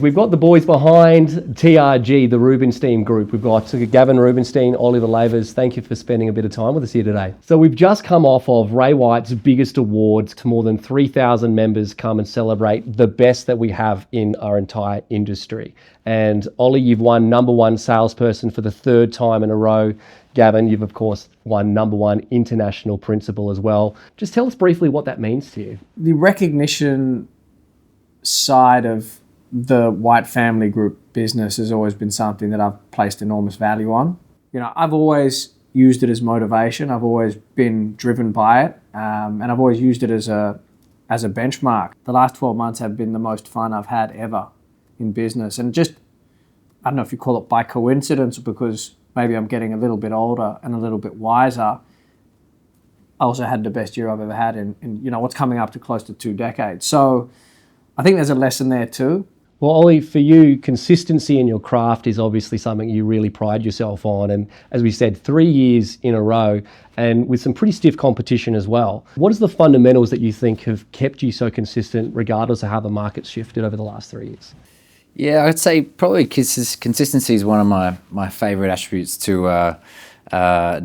We've got the boys behind TRG, the Rubinstein group. We've got Gavin Rubinstein, Oliver Lavers. Thank you for spending a bit of time with us here today. So we've just come off of Ray White's biggest awards. To more than 3,000 members come and celebrate the best that we have in our entire industry. And Ollie, you've won #1 salesperson for the third time in a row. Gavin, you've of course won #1 international principal as well. Just tell us briefly what that means to you. The recognition side of the White family group business has always been something that I've placed enormous value on. You know, I've always used it as motivation. I've always been driven by it, and I've always used it as a benchmark. The last 12 months have been the most fun I've had ever in business, and just, I don't know if you call it by coincidence or because maybe I'm getting a little bit older and a little bit wiser. I also had the best year I've ever had in you know, what's coming up to close to 2 decades. So I think there's a lesson there too. Well, Ollie, for you, consistency in your craft is obviously something you really pride yourself on. And as we said, 3 years in a row and with some pretty stiff competition as well. What is the fundamentals that you think have kept you so consistent regardless of how the market's shifted over the last 3 years? Yeah, I'd say probably consistency is one of my favorite attributes to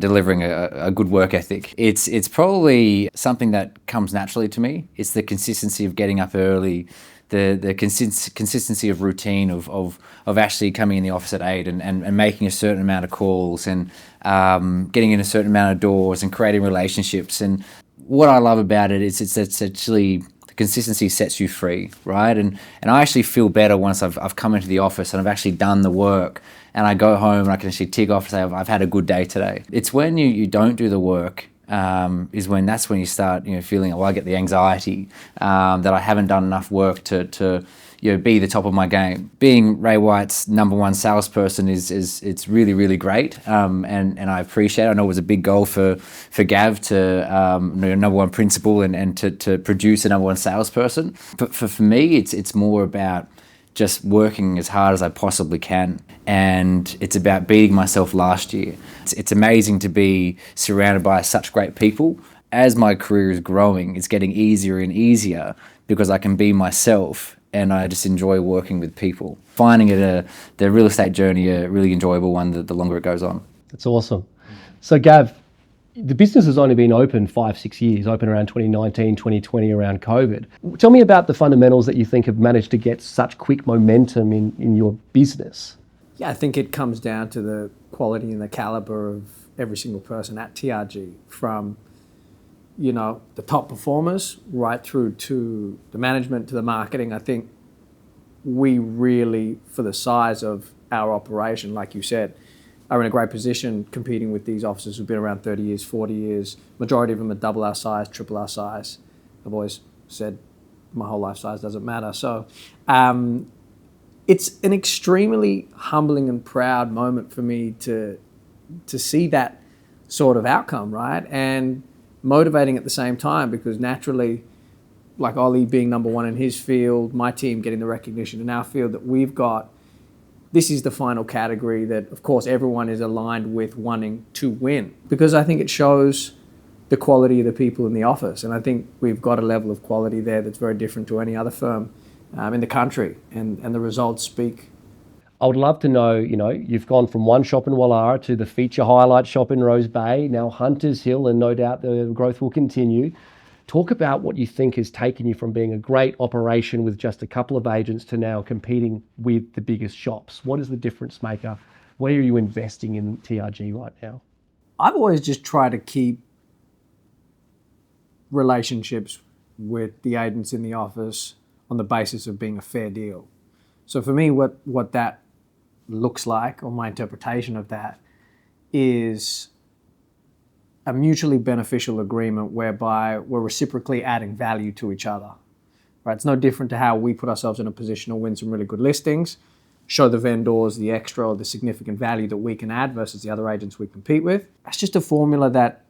delivering a good work ethic. It's probably something that comes naturally to me. It's the consistency of getting up early, the consistency of routine of actually coming in the office at 8 and making a certain amount of calls and getting in a certain amount of doors and creating relationships. And what I love about it is it's actually the consistency sets you free, right? And I actually feel better once I've come into the office and I've actually done the work and I go home and I can actually tick off and say I've had a good day today. It's when you don't do the work that's when you start feeling, I get the anxiety that I haven't done enough work to be the top of my game. Being Ray White's #1 salesperson it's really, really great, and I appreciate it. I know it was a big goal for Gav to #1 principal and to produce a #1 salesperson. But for me, it's more about just working as hard as I possibly can. And it's about beating myself last year. It's amazing to be surrounded by such great people. As my career is growing, it's getting easier and easier because I can be myself and I just enjoy working with people. Finding the real estate journey a really enjoyable one the longer it goes on. That's awesome. So Gav, the business has only been open 5-6 years, open around 2019, 2020, around COVID. Tell me about the fundamentals that you think have managed to get such quick momentum in your business. Yeah, I think it comes down to the quality and the caliber of every single person at TRG, from the top performers right through to the management to the marketing. I think we really, for the size of our operation, like you said, are in a great position competing with these officers who've been around 30 years, 40 years. Majority of them are double our size, triple our size. I've always said my whole life size doesn't matter. So it's an extremely humbling and proud moment for me to see that sort of outcome, right? And motivating at the same time, because naturally, like Ollie being #1 in his field, my team getting the recognition in our field that we've got, this is the final category that, of course, everyone is aligned with wanting to win, because I think it shows the quality of the people in the office. And I think we've got a level of quality there that's very different to any other firm in the country. And the results speak. I would love to know, you've gone from one shop in Wallara to the feature highlight shop in Rose Bay, now Hunters Hill, and no doubt the growth will continue. Talk about what you think has taken you from being a great operation with just a couple of agents to now competing with the biggest shops. What is the difference maker? Where are you investing in TRG right now? I've always just tried to keep relationships with the agents in the office on the basis of being a fair deal. So for me, what that looks like, or my interpretation of that, is a mutually beneficial agreement whereby we're reciprocally adding value to each other. Right? It's no different to how we put ourselves in a position to win some really good listings, show the vendors the extra or the significant value that we can add versus the other agents we compete with. That's just a formula that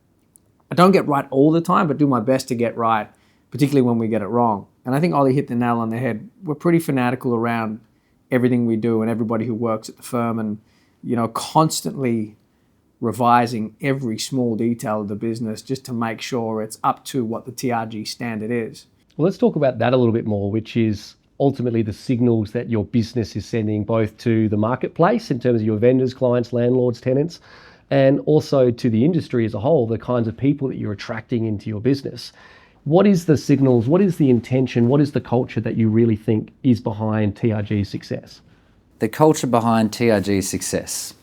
I don't get right all the time, but do my best to get right, particularly when we get it wrong. And I think Ollie hit the nail on the head. We're pretty fanatical around everything we do and everybody who works at the firm, and constantly revising every small detail of the business just to make sure it's up to what the TRG standard is. Well, let's talk about that a little bit more, which is ultimately the signals that your business is sending both to the marketplace in terms of your vendors, clients, landlords, tenants, and also to the industry as a whole, the kinds of people that you're attracting into your business. What is the signals? What is the intention? What is the culture that you really think is behind TRG's success? The culture behind TRG's success.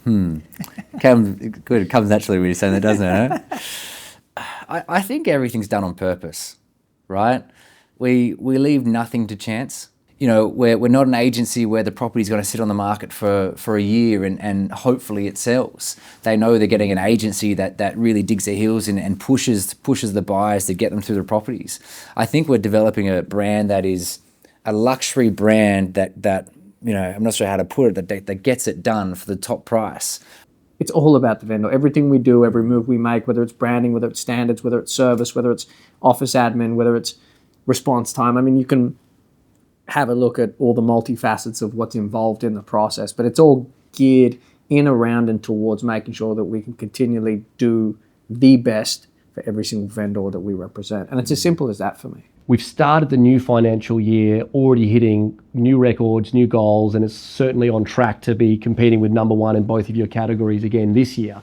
It comes naturally when you're saying that, doesn't it? Huh? I think everything's done on purpose, right? We leave nothing to chance. You know, we're not an agency where the property's going to sit on the market for a year and hopefully it sells. They know they're getting an agency that really digs their heels in and pushes the buyers to get them through the properties. I think we're developing a brand that is a luxury brand that you know, I'm not sure how to put it, that gets it done for the top price. It's all about the vendor. Everything we do, every move we make, whether it's branding, whether it's standards, whether it's service, whether it's office admin, whether it's response time. I mean, you can have a look at all the multifacets of what's involved in the process, but it's all geared in, around, and towards making sure that we can continually do the best for every single vendor that we represent. And it's as simple as that for me. We've started the new financial year already hitting new records, new goals, and it's certainly on track to be competing with number one in both of your categories again this year.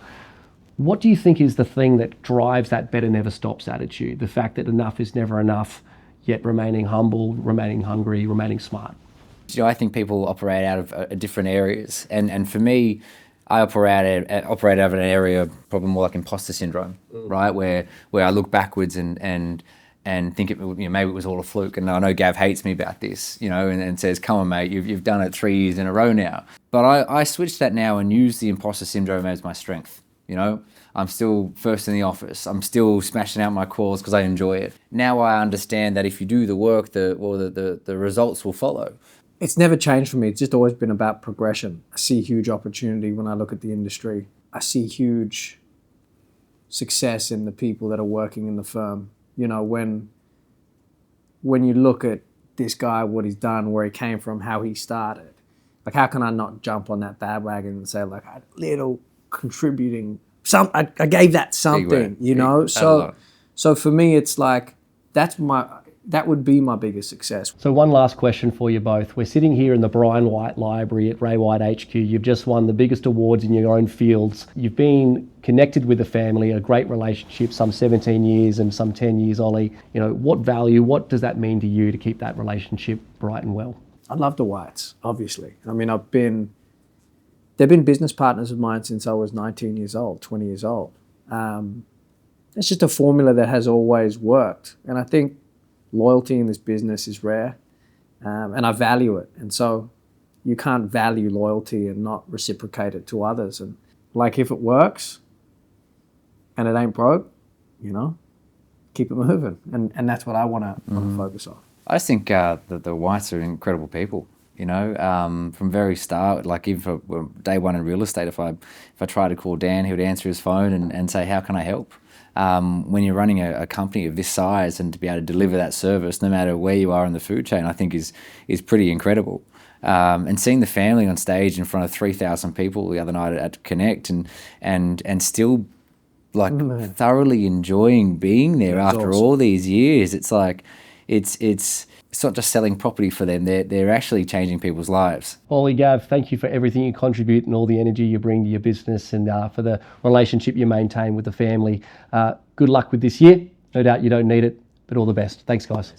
What do you think is the thing that drives that better never stops attitude? The fact that enough is never enough, yet remaining humble, remaining hungry, remaining smart? You know, I think people operate out of different areas, and for me, I operate out of an area probably more like imposter syndrome, right? Where I look backwards and think maybe it was all a fluke. And I know Gav hates me about this, you know, and says, "Come on, mate, you've done it 3 years in a row now." But I switched that now and use the imposter syndrome as my strength. You know, I'm still first in the office. I'm still smashing out my calls because I enjoy it. Now I understand that if you do the work, the results will follow. It's never changed for me. It's just always been about progression. I see huge opportunity when I look at the industry. I see huge success in the people that are working in the firm. You know, when you look at this guy, what he's done, where he came from, how he started, like, how can I not jump on that bandwagon and say, like, I had a little contributing, I gave that something, you know? So for me, it's like, that would be my biggest success. So one last question for you both. We're sitting here in the Brian White Library at Ray White HQ. You've just won the biggest awards in your own fields. You've been connected with the family, a great relationship, some 17 years and some 10 years, Ollie. You know, what does that mean to you to keep that relationship bright and well? I love the Whites, obviously. I mean, they've been business partners of mine since I was 19 years old, 20 years old. It's just a formula that has always worked. And I think loyalty in this business is rare, and I value it. And so you can't value loyalty and not reciprocate it to others. And like, if it works and it ain't broke, you know, keep it moving. And that's what I want to focus on. I just think that the Whites are incredible people. You know, from very start, like even for day one in real estate, if I tried to call Dan, he would answer his phone and say, "How can I help?" When you're running a company of this size and to be able to deliver that service, no matter where you are in the food chain, I think is pretty incredible. And seeing the family on stage in front of 3,000 people the other night at Connect and still like thoroughly enjoying being there after all these years, it's like it's not just selling property for them, they're actually changing people's lives. Ollie, Gav, thank you for everything you contribute and all the energy you bring to your business and for the relationship you maintain with the family. Good luck with this year. No doubt you don't need it, but all the best. Thanks, guys.